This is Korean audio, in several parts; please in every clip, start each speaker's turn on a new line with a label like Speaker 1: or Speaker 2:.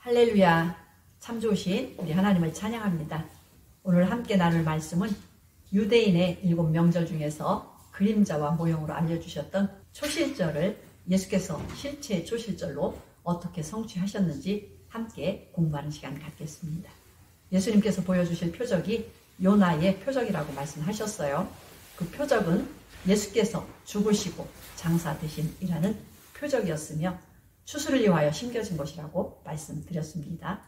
Speaker 1: 할렐루야. 참 좋으신 우리 하나님을 찬양합니다. 오늘 함께 나눌 말씀은 유대인의 7명절 중에서 그림자와 모형으로 알려주셨던 초실절을 예수께서 실체의 초실절로 어떻게 성취하셨는지 함께 공부하는 시간 갖겠습니다. 예수님께서 보여주실 표적이 요나의 표적이라고 말씀하셨어요. 그 표적은 예수께서 죽으시고 장사되심이라는 표적이었으며 추수를 위하여 심겨진 것이라고 말씀드렸습니다.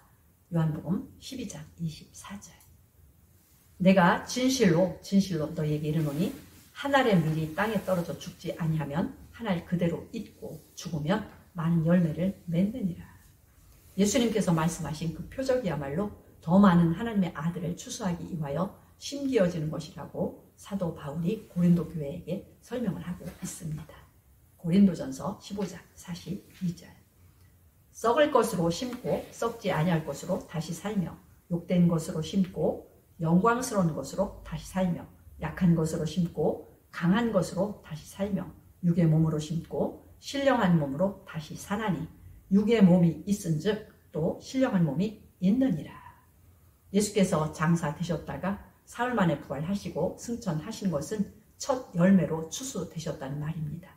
Speaker 1: 요한복음 12장 24절. 내가 진실로 너희에게 이르노니 한 알의 밀이 땅에 떨어져 죽지 아니하면 한 알 그대로 있고 죽으면 많은 열매를 맺느니라. 예수님께서 말씀하신 그 표적이야말로 더 많은 하나님의 아들을 추수하기 위하여 심기어지는 것이라고 사도 바울이 고린도 교회에게 설명을 하고 있습니다. 고린도전서 15장 42절. 썩을 것으로 심고 썩지 아니할 것으로 다시 살며 욕된 것으로 심고 영광스러운 것으로 다시 살며 약한 것으로 심고 강한 것으로 다시 살며 육의 몸으로 심고 신령한 몸으로 다시 사나니 육의 몸이 있은즉 또 신령한 몸이 있느니라. 예수께서 장사 되셨다가 사흘 만에 부활하시고 승천하신 것은 첫 열매로 추수되셨다는 말입니다.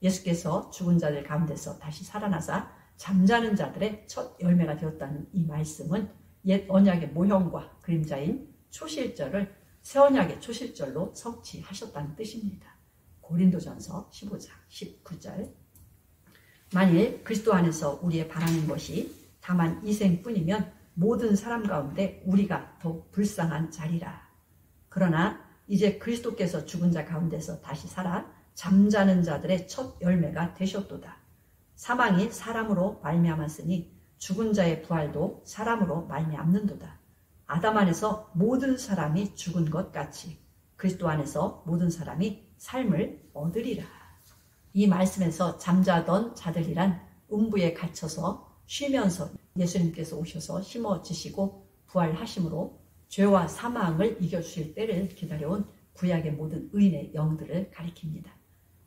Speaker 1: 예수께서 죽은 자들 가운데서 다시 살아나사 잠자는 자들의 첫 열매가 되었다는 이 말씀은 옛 언약의 모형과 그림자인 초실절을 새 언약의 초실절로 성취하셨다는 뜻입니다. 고린도전서 15장 19절. 만일 그리스도 안에서 우리의 바라는 것이 다만 이 생뿐이면 모든 사람 가운데 우리가 더욱 불쌍한 자리라. 그러나 이제 그리스도께서 죽은 자 가운데서 다시 살아 잠자는 자들의 첫 열매가 되셨도다. 사망이 사람으로 말미암았으니 죽은 자의 부활도 사람으로 말미암는도다. 아담 안에서 모든 사람이 죽은 것 같이 그리스도 안에서 모든 사람이 삶을 얻으리라. 이 말씀에서 잠자던 자들이란 음부에 갇혀서 쉬면서 예수님께서 오셔서 심어지시고 부활하심으로 죄와 사망을 이겨주실 때를 기다려온 구약의 모든 의인의 영들을 가리킵니다.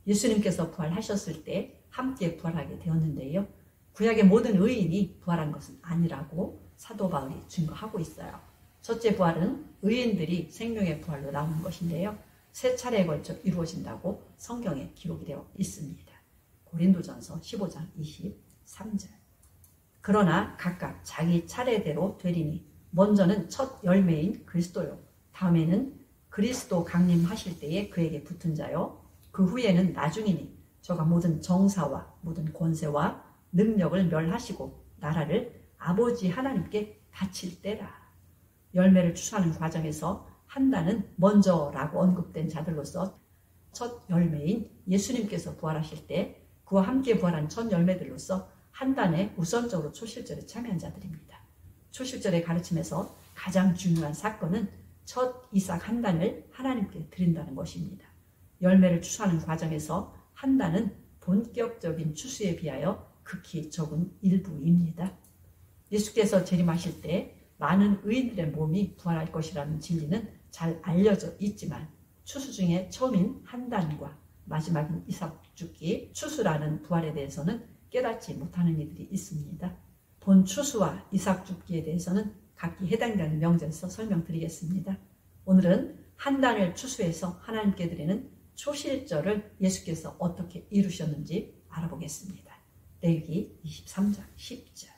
Speaker 1: 예수님께서 부활하셨을 때 함께 부활하게 되었는데요. 구약의 모든 의인이 부활한 것은 아니라고 사도 바울이 증거하고 있어요. 첫째 부활은 의인들이 생명의 부활로 나오는 것인데요. 세 차례에 걸쳐 이루어진다고 성경에 기록이 되어 있습니다. 고린도전서 15장 23절. 그러나 각각 자기 차례대로 되리니 먼저는 첫 열매인 그리스도요. 다음에는 그리스도 강림하실 때에 그에게 붙은 자요. 그 후에는 나중이니 저가 모든 정사와 모든 권세와 능력을 멸하시고 나라를 아버지 하나님께 바칠 때라. 열매를 추수하는 과정에서 한다는 먼저라고 언급된 자들로서 첫 열매인 예수님께서 부활하실 때 그와 함께 부활한 첫 열매들로서 한단에 우선적으로 초실절에 참여한 자들입니다. 초실절의 가르침에서 가장 중요한 사건은 첫 이삭 한단을 하나님께 드린다는 것입니다. 열매를 추수하는 과정에서 한단은 본격적인 추수에 비하여 극히 적은 일부입니다. 예수께서 재림하실 때 많은 의인들의 몸이 부활할 것이라는 진리는 잘 알려져 있지만 추수 중에 처음인 한단과 마지막인 이삭 죽기, 추수라는 부활에 대해서는 깨닫지 못하는 이들이 있습니다. 본 추수와 이삭 죽기에 대해서는 각기 해당되는 명제에서 설명드리겠습니다. 오늘은 한단을 추수해서 하나님께 드리는 초실절을 예수께서 어떻게 이루셨는지 알아보겠습니다. 레위기 23장 10절.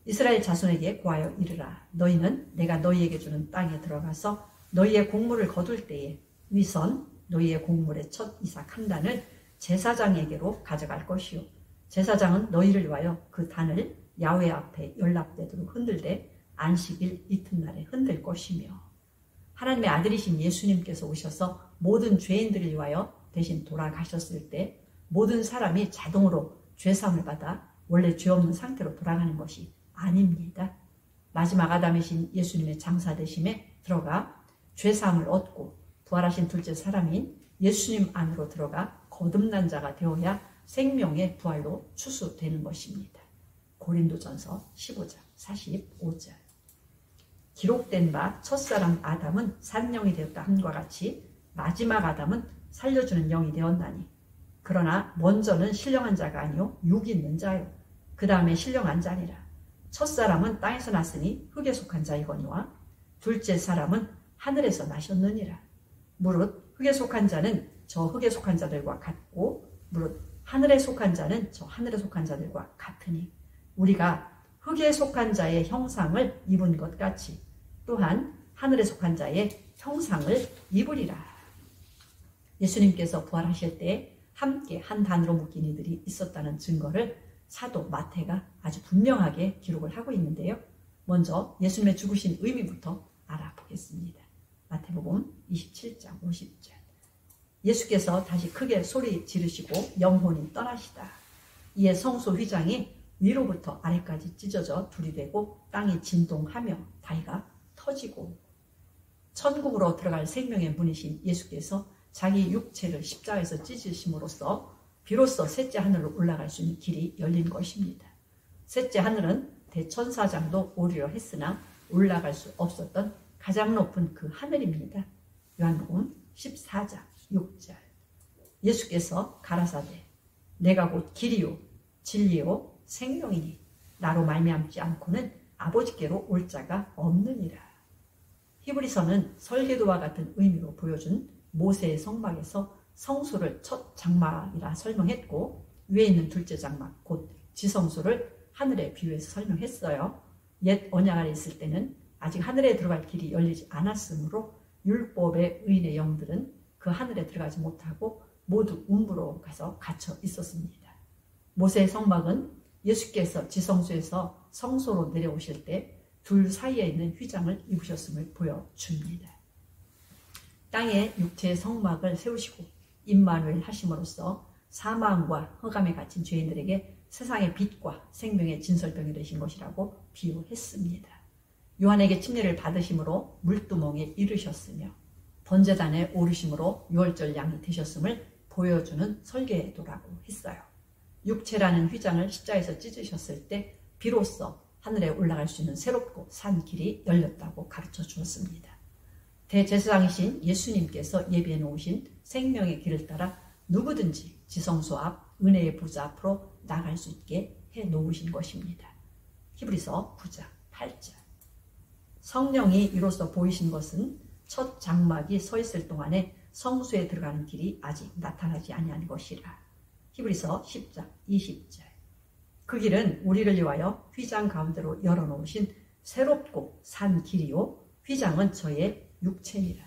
Speaker 1: 이스라엘 자손에게 고하여 이르라. 너희는 내가 너희에게 주는 땅에 들어가서 너희의 곡물을 거둘 때에 위선 너희의 곡물의 첫 이삭 한 단을 제사장에게로 가져갈 것이요. 제사장은 너희를 위하여 그 단을 야훼 앞에 연락되도록 흔들되 안식일 이튿날에 흔들 것이며. 하나님의 아들이신 예수님께서 오셔서 모든 죄인들을 위하여 대신 돌아가셨을 때 모든 사람이 자동으로 죄사함을 받아 원래 죄 없는 상태로 돌아가는 것이 아닙니다. 마지막 아담이신 예수님의 장사되심에 들어가 죄사함을 얻고 부활하신 둘째 사람인 예수님 안으로 들어가 거듭난 자가 되어야 생명의 부활로 추수되는 것입니다. 고린도전서 15장 45절. 기록된 바 첫사람 아담은 산영이 되었다 함과 같이 마지막 아담은 살려주는 영이 되었나니 그러나 먼저는 신령한 자가 아니요 육 있는 자요 그 다음에 신령한 자니라. 첫사람은 땅에서 났으니 흙에 속한 자이거니와 둘째 사람은 하늘에서 나셨느니라. 무릇 흙에 속한 자는 저 흙에 속한 자들과 같고 무릇 하늘에 속한 자는 저 하늘에 속한 자들과 같으니 우리가 흙에 속한 자의 형상을 입은 것 같이 또한 하늘에 속한 자의 형상을 입으리라. 예수님께서 부활하실 때 함께 한 단으로 묶인 이들이 있었다는 증거를 사도 마태가 아주 분명하게 기록을 하고 있는데요. 먼저 예수님의 죽으신 의미부터 알아보겠습니다. 마태복음 27장 50절. 예수께서 다시 크게 소리 지르시고 영혼이 떠나시다. 이에 성소 휘장이 위로부터 아래까지 찢어져 둘이 되고 땅이 진동하며 다리가 터지고 천국으로 들어갈 생명의 문이신 예수께서 자기 육체를 십자가에서 찢으심으로써 비로소 셋째 하늘로 올라갈 수 있는 길이 열린 것입니다. 셋째 하늘은 대천사장도 오리려 했으나 올라갈 수 없었던 가장 높은 그 하늘입니다. 요한복음 14장 6절. 예수께서 가라사대 내가 곧 길이요 진리요 생명이니 나로 말미암지 않고는 아버지께로 올 자가 없느니라. 히브리서는 설계도와 같은 의미로 보여준 모세의 성막에서 성소를 첫 장막이라 설명했고 위에 있는 둘째 장막 곧 지성소를 하늘에 비유해서 설명했어요. 옛 언약 아래 있을 때는 아직 하늘에 들어갈 길이 열리지 않았으므로 율법의 의인의 영들은 그 하늘에 들어가지 못하고 모두 음부로 가서 갇혀 있었습니다. 모세의 성막은 예수께서 지성소에서 성소로 내려오실 때 둘 사이에 있는 휘장을 입으셨음을 보여줍니다. 땅에 육체의 성막을 세우시고 임마누엘 하심으로써 사망과 흑암에 갇힌 죄인들에게 세상의 빛과 생명의 진설병이 되신 것이라고 비유했습니다. 요한에게 침례를 받으심으로 물두멍에 이르셨으며 번제단에 오르심으로 유월절 양이 되셨음을 보여주는 설계도라고 했어요. 육체라는 휘장을 십자에서 찢으셨을 때 비로소 하늘에 올라갈 수 있는 새롭고 산 길이 열렸다고 가르쳐 주었습니다. 대제사장이신 예수님께서 예비해 놓으신 생명의 길을 따라 누구든지 지성소 앞 은혜의 보좌 앞으로 나갈 수 있게 해 놓으신 것입니다. 히브리서 9장 8절. 성령이 이로써 보이신 것은 첫 장막이 서 있을 동안에 성소에 들어가는 길이 아직 나타나지 아니한 것이라. 히브리서 10장 20절. 그 길은 우리를 위하여 휘장 가운데로 열어놓으신 새롭고 산 길이요 휘장은 저의 육체니라.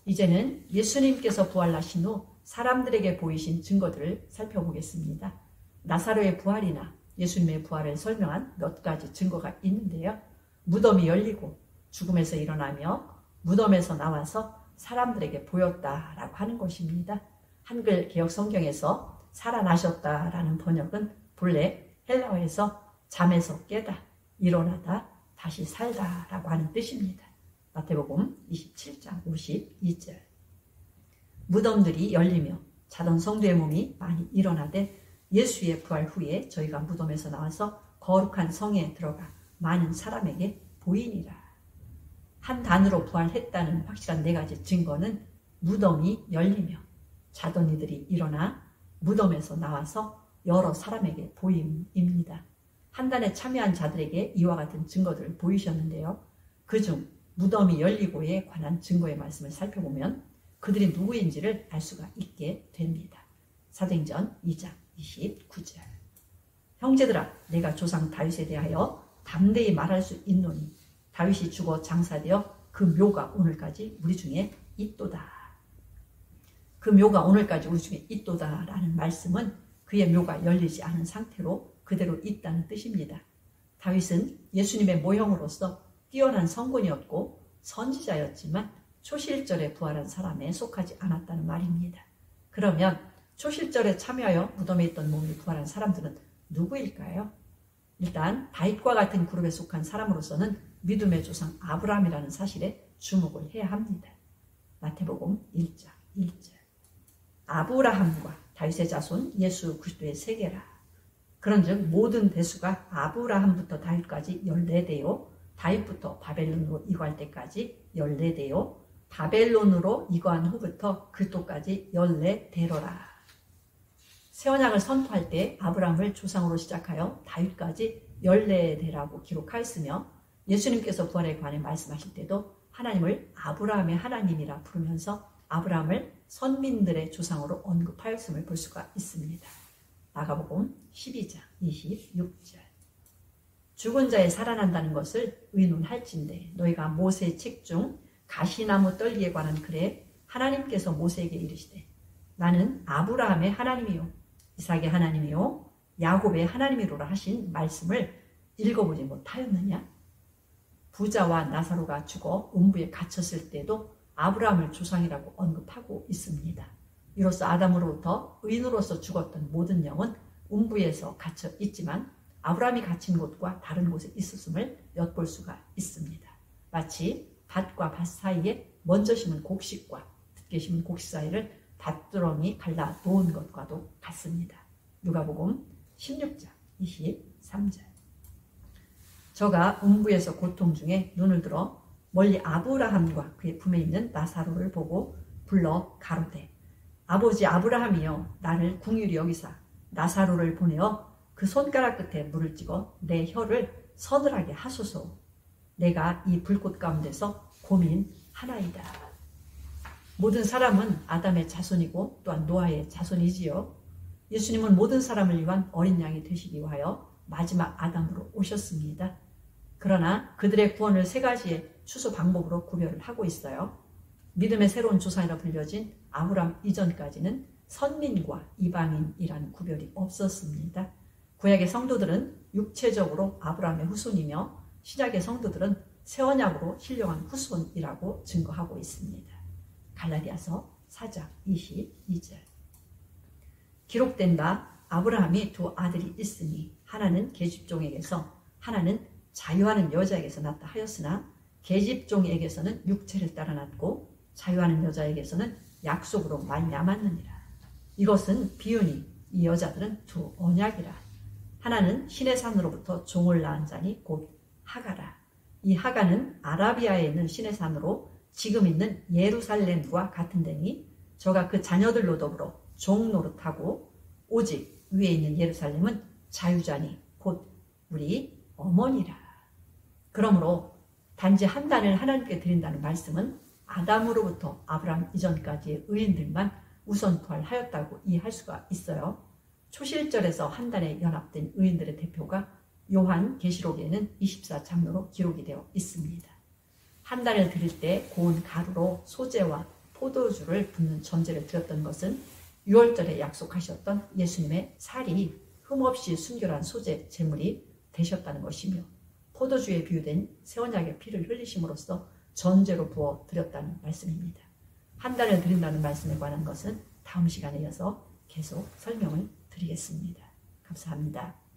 Speaker 1: 이제는 예수님께서 부활하신 후 사람들에게 보이신 증거들을 살펴보겠습니다. 나사로의 부활이나 예수님의 부활을 설명한 몇 가지 증거가 있는데요. 무덤이 열리고 죽음에서 일어나며 무덤에서 나와서 사람들에게 보였다라고 하는 것입니다. 한글 개역 성경에서 살아나셨다라는 번역은 본래 헬라어에서 잠에서 깨다, 일어나다, 다시 살다라고 하는 뜻입니다. 마태복음 27장 52절. 무덤들이 열리며 자던 성도의 몸이 많이 일어나되 예수의 부활 후에 저희가 무덤에서 나와서 거룩한 성에 들어가 많은 사람에게 보이니라. 한 단으로 부활했다는 확실한 네 가지 증거는 무덤이 열리며 자던 이들이 일어나 무덤에서 나와서 여러 사람에게 보임입니다. 한단에 참여한 자들에게 이와 같은 증거들을 보이셨는데요. 그중 무덤이 열리고에 관한 증거의 말씀을 살펴보면 그들이 누구인지를 알 수가 있게 됩니다. 사도행전 2장 29절. 형제들아 내가 조상 다윗에 대하여 담대히 말할 수 있노니 다윗이 죽어 장사되어 그 묘가 오늘까지 우리 중에 있도다. 그 묘가 오늘까지 우리 중에 있도다 라는 말씀은 그의 묘가 열리지 않은 상태로 그대로 있다는 뜻입니다. 다윗은 예수님의 모형으로서 뛰어난 성군이었고 선지자였지만 초실절에 부활한 사람에 속하지 않았다는 말입니다. 그러면 초실절에 참여하여 무덤에 있던 몸이 부활한 사람들은 누구일까요? 일단 다윗과 같은 그룹에 속한 사람으로서는 믿음의 조상 아브라함이라는 사실에 주목을 해야 합니다. 마태복음 1장 1절. 아브라함과 다윗의 자손 예수 그리스도의 세계라. 그런즉 모든 대수가 아브라함부터 다윗까지 14대요 다윗부터 바벨론으로 이거할 때까지 14대요 바벨론으로 이거한 후부터 그리스도까지 14대로라. 새 언약을 선포할 때 아브라함을 조상으로 시작하여 다윗까지 14대라고 기록하였으며 예수님께서 부활에 관해 말씀하실 때도 하나님을 아브라함의 하나님이라 부르면서 아브라함을 선민들의 조상으로 언급하였음을 볼 수가 있습니다. 마가복음 12장 26절. 죽은 자의 살아난다는 것을 의논할진대 너희가 모세의 책 중 가시나무 떨기에 관한 글에 하나님께서 모세에게 이르시되 나는 아브라함의 하나님이요 이삭의 하나님이요 야곱의 하나님이로라 하신 말씀을 읽어보지 못하였느냐? 부자와 나사로가 죽어 음부에 갇혔을 때도 아브라함을 조상이라고 언급하고 있습니다. 이로써 아담으로부터 의인으로서 죽었던 모든 영은 음부에서 갇혀 있지만 아브라함이 갇힌 곳과 다른 곳에 있었음을 엿볼 수가 있습니다. 마치 밭과 밭 사이에 먼저 심은 곡식과 늦게 심은 곡식 사이를 밭두렁이 갈라 놓은 것과도 같습니다. 누가복음 16장 23절. 저가 음부에서 고통 중에 눈을 들어 멀리 아브라함과 그의 품에 있는 나사로를 보고 불러 가로되 아버지 아브라함이여 나를 궁휼히 여기사 나사로를 보내어 그 손가락 끝에 물을 찍어 내 혀를 서늘하게 하소서. 내가 이 불꽃 가운데서 고민하나이다. 모든 사람은 아담의 자손이고 또한 노아의 자손이지요. 예수님은 모든 사람을 위한 어린 양이 되시기 위하여 마지막 아담으로 오셨습니다. 그러나 그들의 구원을 세 가지의 추수 방법으로 구별을 하고 있어요. 믿음의 새로운 조상이라 불려진 아브라함 이전까지는 선민과 이방인이라는 구별이 없었습니다. 구약의 성도들은 육체적으로 아브라함의 후손이며 신약의 성도들은 새 언약으로 신령한 후손이라고 증거하고 있습니다. 갈라디아서 4장 22절. 기록된 바 아브라함이 두 아들이 있으니 하나는 계집종에게서 하나는 자유하는 여자에게서 낳다 하였으나 계집종에게서는 육체를 따라 낳고 자유하는 여자에게서는 약속으로 말미암았느니라. 이것은 비유니 이 여자들은 두 언약이라. 하나는 신의 산으로부터 종을 낳은 자니 곧 하가라. 이 하가는 아라비아에 있는 신의 산으로 지금 있는 예루살렘과 같은 데니 저가 그 자녀들로 더불어 종 노릇하고 오직 위에 있는 예루살렘은 자유자니 곧 우리 어머니라. 그러므로 단지 한 단을 하나님께 드린다는 말씀은 아담으로부터 아브라함 이전까지의 의인들만 우선 부활하였다고 이해할 수가 있어요. 초실절에서 한 단에 연합된 의인들의 대표가 요한 계시록에는 24장로로 기록이 되어 있습니다. 한 단을 드릴 때 고운 가루로 소재와 포도주를 붓는 전제를 드렸던 것은 6월절에 약속하셨던 예수님의 살이 흠없이 순결한 소재 제물이 되셨다는 것이며 포도주에 비유된 새 언약의 피를 흘리심으로써 전제로 부어 드렸다는 말씀입니다. 한 단을 드린다는 말씀에 관한 것은 다음 시간에 이어서 계속 설명을 드리겠습니다. 감사합니다.